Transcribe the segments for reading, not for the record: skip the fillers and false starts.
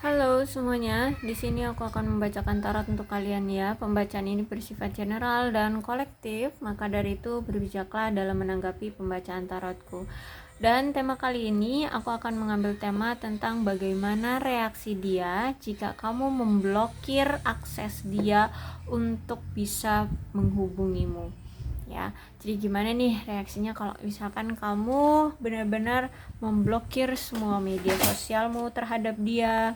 Halo semuanya, di sini aku akan membacakan tarot untuk kalian ya. Pembacaan ini bersifat general dan kolektif, maka dari itu berbijaklah dalam menanggapi pembacaan tarotku. Dan tema kali ini aku akan mengambil tema tentang bagaimana reaksi dia jika kamu memblokir akses dia untuk bisa menghubungimu. Ya, jadi gimana nih reaksinya kalau misalkan kamu benar-benar memblokir semua media sosialmu terhadap dia,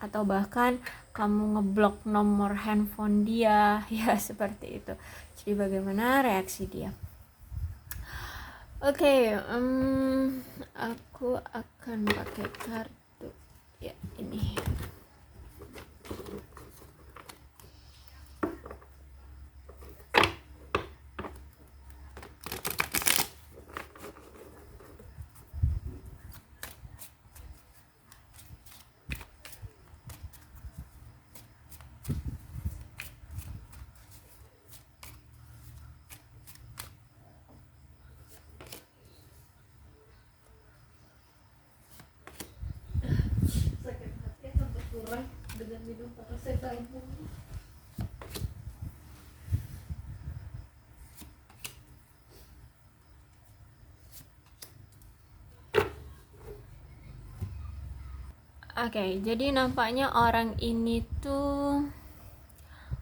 atau bahkan kamu ngeblok nomor handphone dia ya, seperti itu. Jadi bagaimana reaksi dia? Oke, aku akan pakai kartu ya, ini. Sakit hati akan berkurang dengan minum paracetamol. Oke, jadi nampaknya orang ini tuh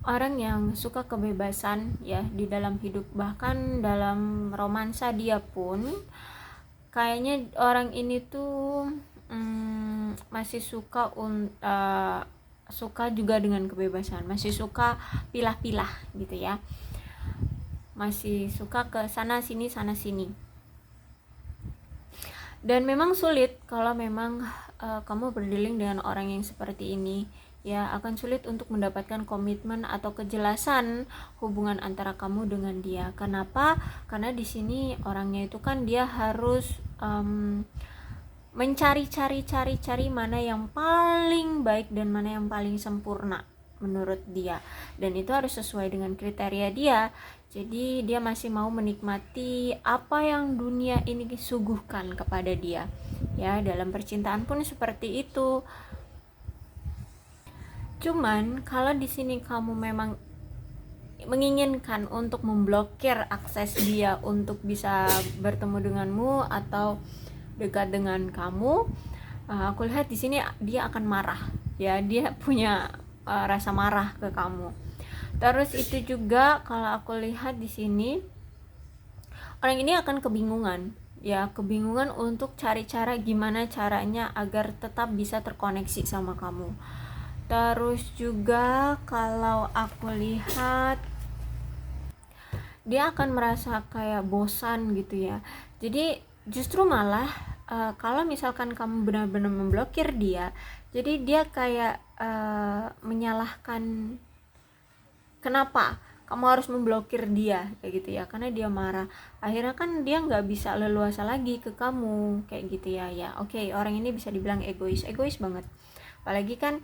orang yang suka kebebasan ya di dalam hidup, bahkan dalam romansa dia pun kayaknya orang ini tuh masih suka juga dengan kebebasan, masih suka pilah-pilah gitu ya, masih suka ke sana sini. Dan memang sulit kalau memang kamu berdealing dengan orang yang seperti ini ya, akan sulit untuk mendapatkan komitmen atau kejelasan hubungan antara kamu dengan dia. Kenapa? Karena di sini orangnya itu kan dia harus mencari mana yang paling baik dan mana yang paling sempurna menurut dia, dan itu harus sesuai dengan kriteria dia. Jadi dia masih mau menikmati apa yang dunia ini suguhkan kepada dia ya. Dalam percintaan pun seperti itu. Cuman kalau di sini kamu memang menginginkan untuk memblokir akses dia untuk bisa bertemu denganmu atau dekat dengan kamu, aku lihat di sini dia akan marah ya, dia punya rasa marah ke kamu. Terus itu juga kalau aku lihat di sini orang ini akan kebingungan ya, kebingungan untuk cari cara gimana caranya agar tetap bisa terkoneksi sama kamu. Terus juga kalau aku lihat dia akan merasa kayak bosan gitu ya. Jadi justru malah kalau misalkan kamu benar-benar memblokir dia, jadi dia kayak menyalahkan kenapa kamu harus memblokir dia kayak gitu ya, karena dia marah. Akhirnya kan dia nggak bisa leluasa lagi ke kamu kayak gitu ya. Ya oke, orang ini bisa dibilang egois banget. Apalagi kan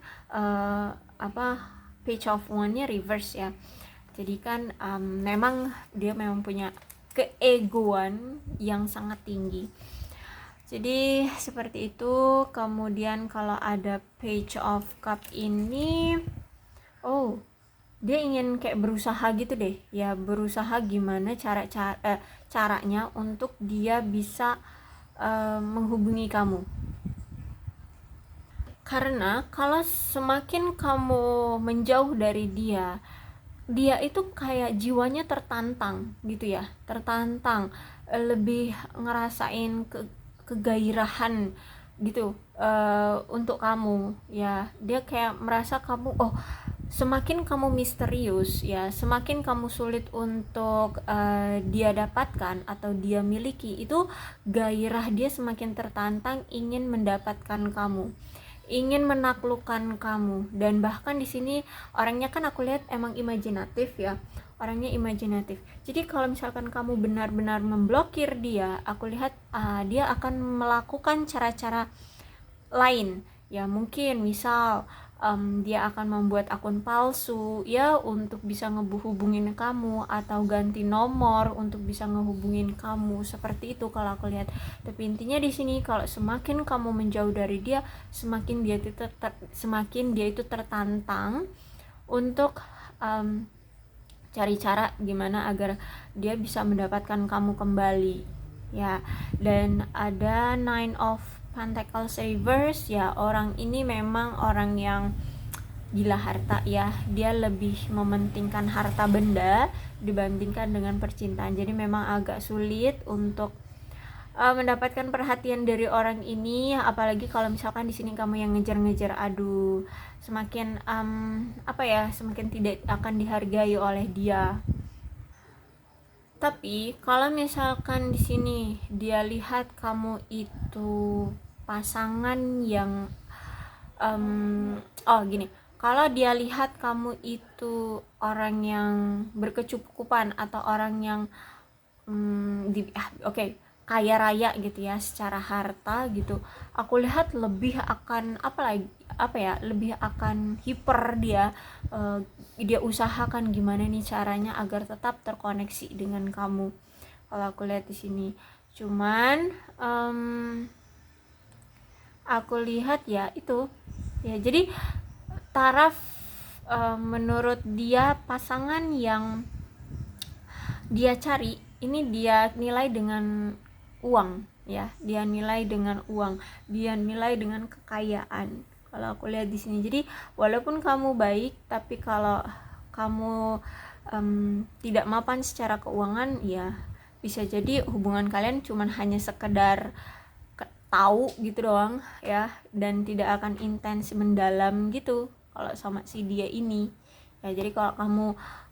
page of one-nya reverse ya. Jadi kan memang dia memang punya keegoan yang sangat tinggi. Jadi seperti itu. Kemudian kalau ada page of cup ini, dia ingin kayak berusaha gitu deh ya, berusaha gimana caranya untuk dia bisa menghubungi kamu. Karena kalau semakin kamu menjauh dari dia itu kayak jiwanya tertantang gitu ya, tertantang, lebih ngerasain kegairahan gitu untuk kamu ya. Dia kayak merasa kamu, semakin kamu misterius ya, semakin kamu sulit untuk dia dapatkan atau dia miliki, itu gairah dia semakin tertantang ingin mendapatkan kamu, ingin menaklukkan kamu. Dan bahkan di sini orangnya kan aku lihat emang imajinatif ya, orangnya imajinatif. Jadi kalau misalkan kamu benar-benar memblokir dia, aku lihat dia akan melakukan cara-cara lain ya. Mungkin misal dia akan membuat akun palsu ya untuk bisa ngehubungin kamu, atau ganti nomor untuk bisa ngehubungin kamu, seperti itu kalau aku lihat. Tapi intinya di sini kalau semakin kamu menjauh dari dia, semakin dia itu tertantang untuk cari cara gimana agar dia bisa mendapatkan kamu kembali ya. Dan ada Nine of Pentacles reverse ya, orang ini memang orang yang gila harta ya, dia lebih mementingkan harta benda dibandingkan dengan percintaan. Jadi memang agak sulit untuk mendapatkan perhatian dari orang ini, apalagi kalau misalkan di sini kamu yang ngejar-ngejar. Aduh, semakin semakin tidak akan dihargai oleh dia. Tapi kalau misalkan di sini dia lihat kamu itu pasangan yang gini, kalau dia lihat kamu itu orang yang berkecukupan atau orang yang kaya raya gitu ya secara harta gitu, aku lihat lebih akan lebih akan hiper dia. Dia usahakan gimana nih caranya agar tetap terkoneksi dengan kamu kalau aku lihat di sini. Cuman aku lihat ya itu ya, jadi taraf menurut dia pasangan yang dia cari ini dia nilai dengan uang ya, dia nilai dengan uang, dia nilai dengan kekayaan kalau aku lihat di sini. Jadi walaupun kamu baik, tapi kalau kamu tidak mapan secara keuangan ya, bisa jadi hubungan kalian cuman hanya sekedar tahu gitu doang ya, dan tidak akan intens mendalam gitu kalau sama si dia ini ya. Jadi kalau kamu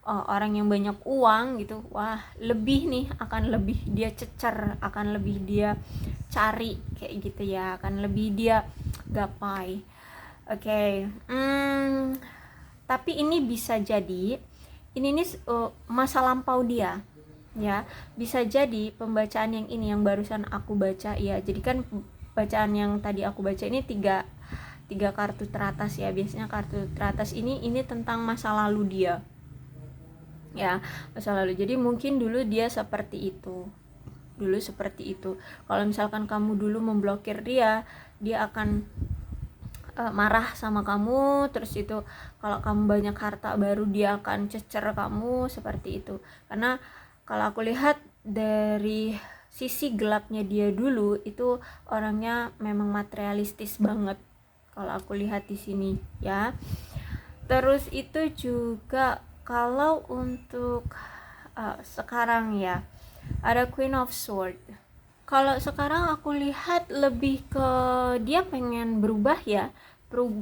orang yang banyak uang gitu, wah lebih nih, akan lebih dia cecer, akan lebih dia cari kayak gitu ya, akan lebih dia gapai. Oke. Tapi ini bisa jadi ini nih masa lampau dia ya, bisa jadi pembacaan yang ini yang barusan aku baca ya. Jadi kan bacaan yang tadi aku baca ini tiga kartu teratas ya. Biasanya kartu teratas ini tentang masa lalu dia ya, masa lalu. Jadi mungkin dulu dia seperti itu, kalau misalkan kamu dulu memblokir dia akan marah sama kamu. Terus itu kalau kamu banyak harta baru dia akan cecer kamu, seperti itu. Karena kalau aku lihat dari sisi gelapnya dia dulu itu orangnya memang materialistis banget kalau aku lihat di sini ya. Terus itu juga kalau untuk sekarang ya, ada Queen of Swords. Kalau sekarang aku lihat lebih ke dia pengen berubah ya,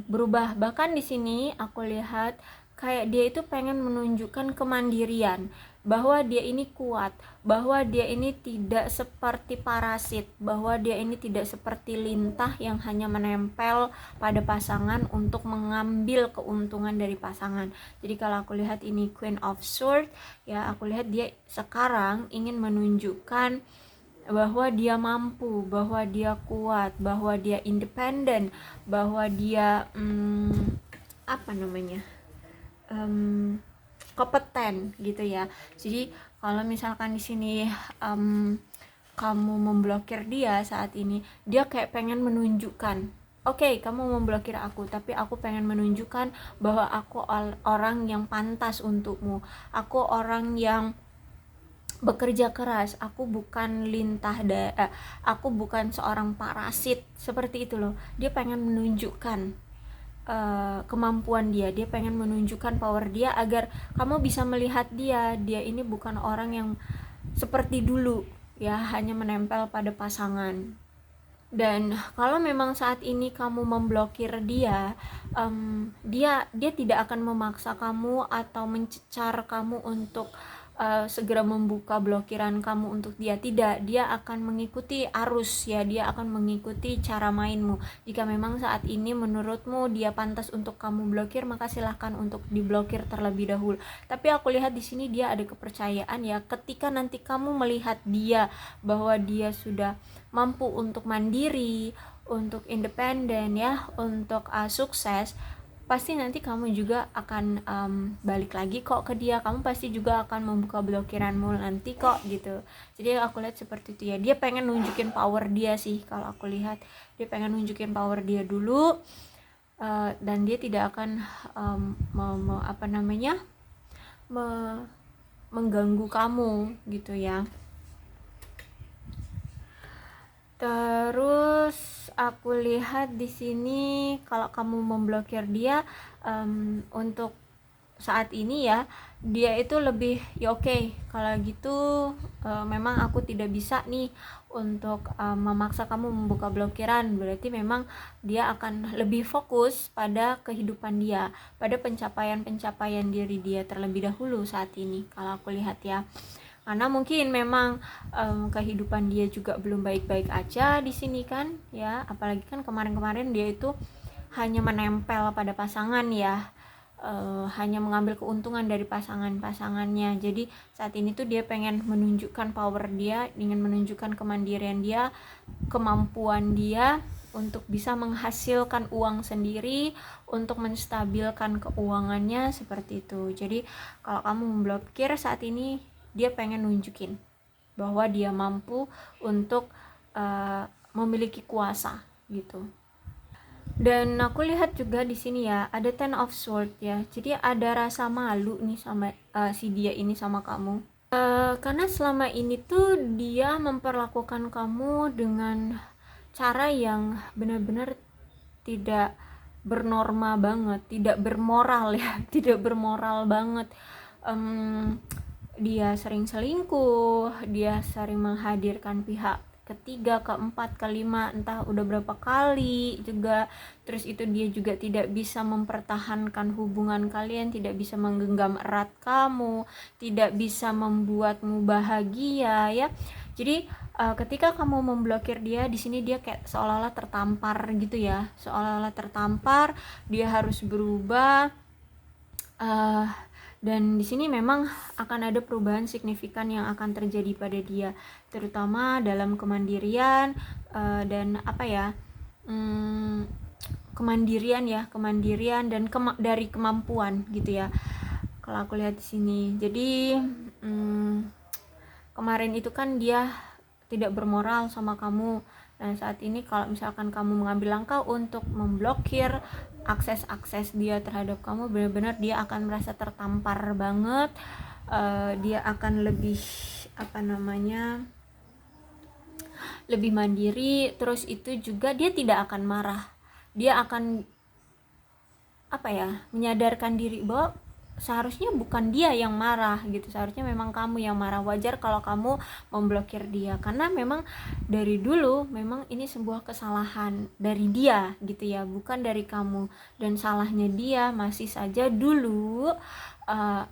berubah. Bahkan di sini aku lihat kayak dia itu pengen menunjukkan kemandirian, bahwa dia ini kuat, bahwa dia ini tidak seperti parasit, bahwa dia ini tidak seperti lintah yang hanya menempel pada pasangan untuk mengambil keuntungan dari pasangan. Jadi kalau aku lihat ini Queen of Swords ya, aku lihat dia sekarang ingin menunjukkan bahwa dia mampu, bahwa dia kuat, bahwa dia independen, bahwa dia kompeten gitu ya. Jadi kalau misalkan di sini kamu memblokir dia saat ini, dia kayak pengen menunjukkan, oke, kamu memblokir aku, tapi aku pengen menunjukkan bahwa aku orang yang pantas untukmu, aku orang yang bekerja keras, aku bukan aku bukan seorang parasit, seperti itu loh. Dia pengen menunjukkan kemampuan dia pengen menunjukkan power dia agar kamu bisa melihat dia ini bukan orang yang seperti dulu ya, hanya menempel pada pasangan. Dan kalau memang saat ini kamu memblokir dia, dia tidak akan memaksa kamu atau mencecar kamu untuk segera membuka blokiran kamu untuk dia. Tidak, dia akan mengikuti arus ya, dia akan mengikuti cara mainmu. Jika memang saat ini menurutmu dia pantas untuk kamu blokir, maka silahkan untuk diblokir terlebih dahulu. Tapi aku lihat di sini dia ada kepercayaan ya, ketika nanti kamu melihat dia bahwa dia sudah mampu untuk mandiri, untuk independen ya, untuk sukses, pasti nanti kamu juga akan balik lagi kok ke dia, kamu pasti juga akan membuka blokiranmu nanti kok gitu. Jadi aku lihat seperti itu ya, dia pengen nunjukin power dia sih, kalau aku lihat dia pengen nunjukin power dia dulu, dan dia tidak akan mengganggu kamu gitu ya. Terus aku lihat di sini kalau kamu memblokir dia, untuk saat ini ya, dia itu lebih ya oke, kalau gitu memang aku tidak bisa nih untuk memaksa kamu membuka blokiran. Berarti memang dia akan lebih fokus pada kehidupan dia, pada pencapaian diri dia terlebih dahulu saat ini kalau aku lihat ya. Karena mungkin memang kehidupan dia juga belum baik-baik aja di sini kan ya, apalagi kan kemarin-kemarin dia itu hanya menempel pada pasangan ya, hanya mengambil keuntungan dari pasangannya. Jadi saat ini tuh dia pengen menunjukkan power dia, ingin menunjukkan kemandirian dia, kemampuan dia untuk bisa menghasilkan uang sendiri, untuk menstabilkan keuangannya seperti itu. Jadi kalau kamu memblokir saat ini, dia pengen nunjukin bahwa dia mampu untuk memiliki kuasa gitu. Dan aku lihat juga di sini ya, ada Ten of Swords ya. Jadi ada rasa malu nih sama si dia ini sama kamu. Karena selama ini tuh dia memperlakukan kamu dengan cara yang benar-benar tidak bernorma banget, tidak bermoral ya, tidak bermoral banget. Dia sering selingkuh, dia sering menghadirkan pihak ketiga, keempat, kelima, entah udah berapa kali juga. Terus itu dia juga tidak bisa mempertahankan hubungan kalian, tidak bisa menggenggam erat kamu, tidak bisa membuatmu bahagia ya. Jadi ketika kamu memblokir dia, di sini dia kayak seolah-olah tertampar gitu ya, seolah-olah tertampar, dia harus berubah. Dan di sini memang akan ada perubahan signifikan yang akan terjadi pada dia, terutama dalam kemandirian dan kemandirian dan dari kemampuan gitu ya. Kalau aku lihat di sini, jadi kemarin itu kan dia tidak bermoral sama kamu. Nah saat ini kalau misalkan kamu mengambil langkah untuk memblokir akses dia terhadap kamu, benar-benar dia akan merasa tertampar banget. Dia akan lebih lebih mandiri. Terus itu juga dia tidak akan marah, dia akan menyadarkan diri bahwa seharusnya bukan dia yang marah gitu, seharusnya memang kamu yang marah. Wajar kalau kamu memblokir dia, karena memang dari dulu memang ini sebuah kesalahan dari dia gitu ya, bukan dari kamu. Dan salahnya dia masih saja dulu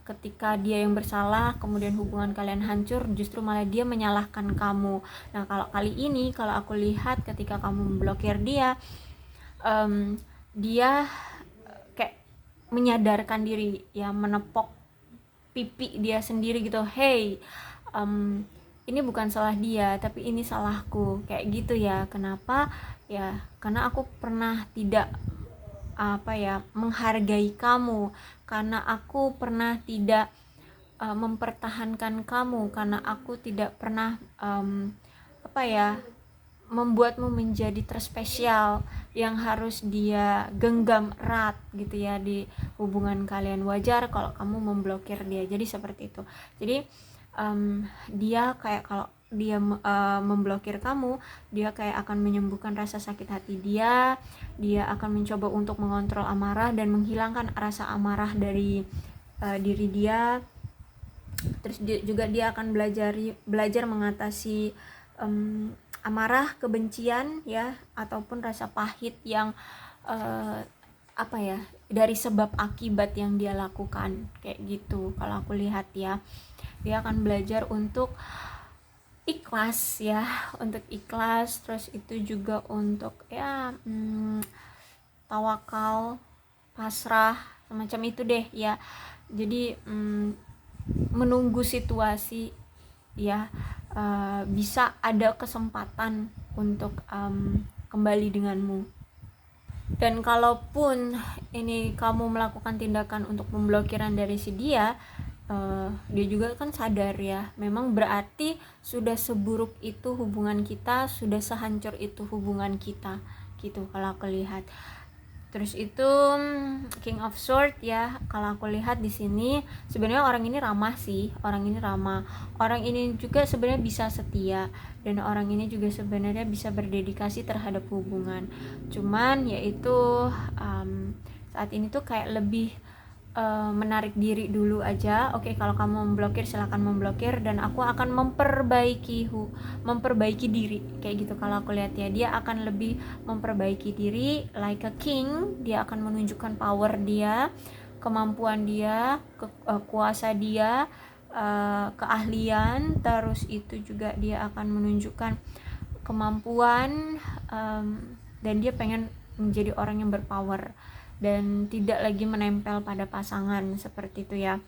ketika dia yang bersalah, kemudian hubungan kalian hancur, justru malah dia menyalahkan kamu. Nah kalau kali ini, kalau aku lihat ketika kamu memblokir dia, dia menyadarkan diri ya, menepok pipi dia sendiri gitu. Hey, ini bukan salah dia, tapi ini salahku, kayak gitu ya. Kenapa ya? Karena aku pernah tidak menghargai kamu, karena aku pernah tidak mempertahankan kamu, karena aku tidak pernah membuatmu menjadi terspesial yang harus dia genggam erat gitu ya di hubungan kalian. Wajar kalau kamu memblokir dia. Jadi seperti itu. Jadi dia kayak kalau dia memblokir kamu, dia kayak akan menyembuhkan rasa sakit hati dia. Dia akan mencoba untuk mengontrol amarah dan menghilangkan rasa amarah dari diri dia. Terus dia akan belajar mengatasi amarah, kebencian ya, ataupun rasa pahit yang dari sebab akibat yang dia lakukan, kayak gitu. Kalau aku lihat ya, dia akan belajar untuk ikhlas ya, untuk ikhlas. Terus itu juga untuk tawakal, pasrah, semacam itu deh ya. Jadi menunggu situasi ya, bisa ada kesempatan untuk kembali denganmu. Dan kalaupun ini kamu melakukan tindakan untuk pemblokiran dari si dia, dia juga kan sadar ya, memang berarti sudah seburuk itu hubungan kita, sudah sehancur itu hubungan kita gitu kalau aku lihat. Terus itu King of Sword ya, kalau aku lihat di sini sebenarnya orang ini ramah sih, orang ini ramah, orang ini juga sebenarnya bisa setia, dan orang ini juga sebenarnya bisa berdedikasi terhadap hubungan. Cuman yaitu saat ini tuh kayak lebih menarik diri dulu aja. Oke, kalau kamu memblokir silakan memblokir, dan aku akan memperbaiki diri kayak gitu. Kalau aku lihat ya, dia akan lebih memperbaiki diri like a king. Dia akan menunjukkan power dia, kemampuan dia, kuasa dia, keahlian. Terus itu juga dia akan menunjukkan kemampuan, dan dia pengen menjadi orang yang berpower dan tidak lagi menempel pada pasangan seperti itu ya.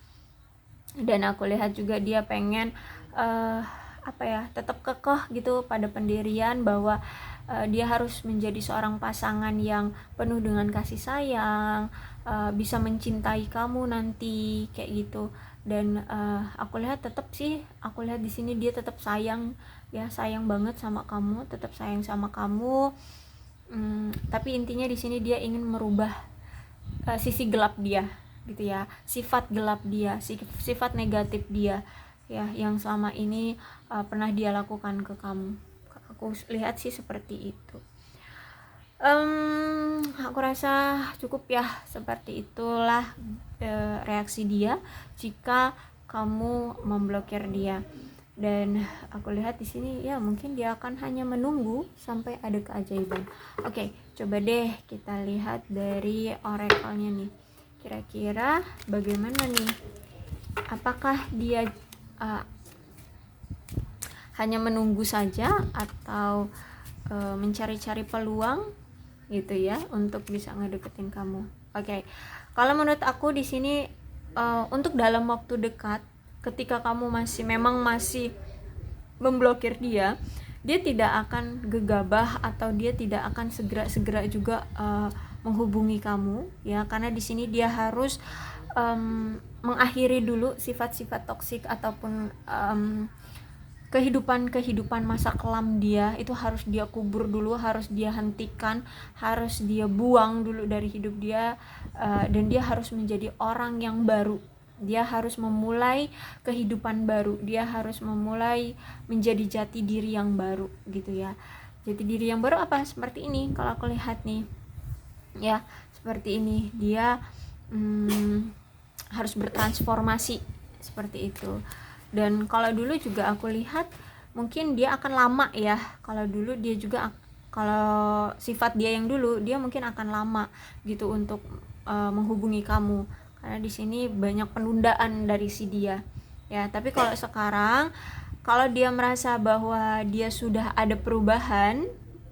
Dan aku lihat juga dia pengen tetap kekeh gitu pada pendirian bahwa dia harus menjadi seorang pasangan yang penuh dengan kasih sayang, bisa mencintai kamu nanti kayak gitu. Dan aku lihat di sini dia tetap sayang ya, sayang banget sama kamu, tetap sayang sama kamu. Tapi intinya di sini dia ingin merubah sisi gelap dia gitu ya, sifat gelap dia, sifat negatif dia ya, yang selama ini pernah dia lakukan ke kamu. Aku lihat sih seperti itu. Aku rasa cukup ya, seperti itulah reaksi dia jika kamu memblokir dia. Dan aku lihat di sini ya, mungkin dia akan hanya menunggu sampai ada keajaiban. Oke, coba deh kita lihat dari oracle-nya nih. Kira-kira bagaimana nih? Apakah dia hanya menunggu saja atau mencari-cari peluang gitu ya untuk bisa ngedeketin kamu? Oke. Kalau menurut aku di sini untuk dalam waktu dekat, ketika kamu masih memblokir dia tidak akan gegabah atau dia tidak akan segera juga menghubungi kamu ya, karena di sini dia harus mengakhiri dulu sifat-sifat toksik ataupun kehidupan masa kelam dia, itu harus dia kubur dulu, harus dia hentikan, harus dia buang dulu dari hidup dia, dan dia harus menjadi orang yang baru. Dia harus memulai kehidupan baru, dia harus memulai menjadi jati diri yang baru gitu ya. Jati diri yang baru apa? Seperti ini kalau aku lihat nih ya, seperti ini. Dia harus bertransformasi seperti itu. Dan kalau dulu juga aku lihat mungkin dia akan lama ya, kalau sifat dia yang dulu, dia mungkin akan lama gitu untuk menghubungi kamu, karena di sini banyak penundaan dari si dia ya. Tapi kalau sekarang, kalau dia merasa bahwa dia sudah ada perubahan,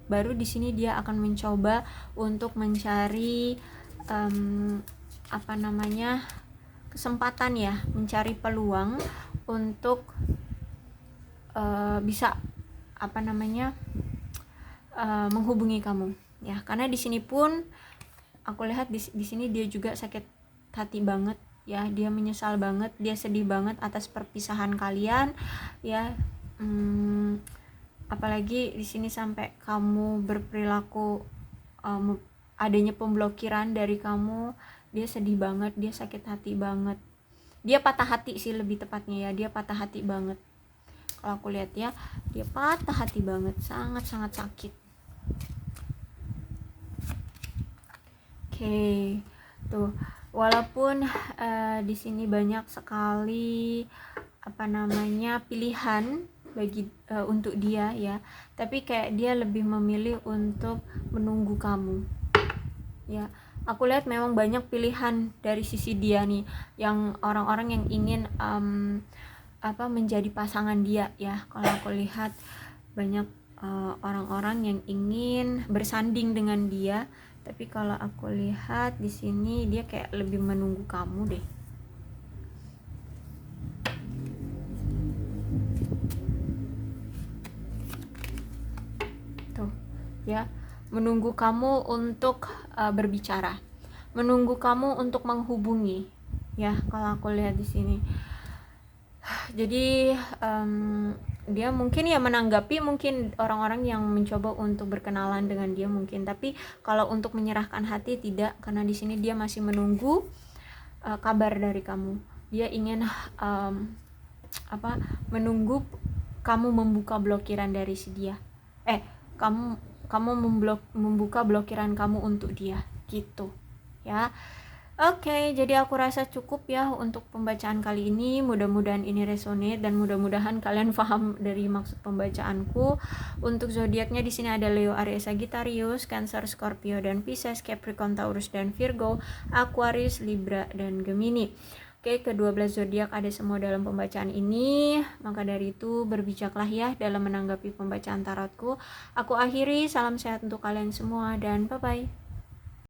baru di sini dia akan mencoba untuk mencari kesempatan ya, mencari peluang untuk bisa menghubungi kamu ya. Karena di sini pun aku lihat di sini dia juga sakit hati banget ya, dia menyesal banget, dia sedih banget atas perpisahan kalian ya. Apalagi di sini sampai kamu berperilaku adanya pemblokiran dari kamu, dia sedih banget, dia sakit hati banget, dia patah hati sih lebih tepatnya ya, dia patah hati banget. Kalau aku lihat ya, dia patah hati banget, sangat-sangat sakit. Oke, tuh walaupun di sini banyak sekali pilihan bagi untuk dia ya, tapi kayak dia lebih memilih untuk menunggu kamu ya. Aku lihat memang banyak pilihan dari sisi dia nih, yang orang-orang yang ingin menjadi pasangan dia ya. Kalau aku lihat banyak orang-orang yang ingin bersanding dengan dia, tapi kalau aku lihat di sini dia kayak lebih menunggu kamu deh. Tuh ya, menunggu kamu untuk berbicara, menunggu kamu untuk menghubungi, ya kalau aku lihat di sini. Jadi dia mungkin ya menanggapi mungkin orang-orang yang mencoba untuk berkenalan dengan dia mungkin, tapi kalau untuk menyerahkan hati tidak, karena di sini dia masih menunggu kabar dari kamu. Dia ingin menunggu kamu membuka blokiran dari si dia. Kamu membuka blokiran kamu untuk dia gitu ya. Oke, jadi aku rasa cukup ya untuk pembacaan kali ini. Mudah-mudahan ini resonate dan mudah-mudahan kalian paham dari maksud pembacaanku. Untuk zodiaknya di sini ada Leo, Aries, Sagittarius, Cancer, Scorpio dan Pisces, Capricorn, Taurus dan Virgo, Aquarius, Libra dan Gemini. Oke, ke-12 zodiak ada semua dalam pembacaan ini. Maka dari itu berbijaklah ya dalam menanggapi pembacaan tarotku. Aku akhiri, salam sehat untuk kalian semua dan bye-bye.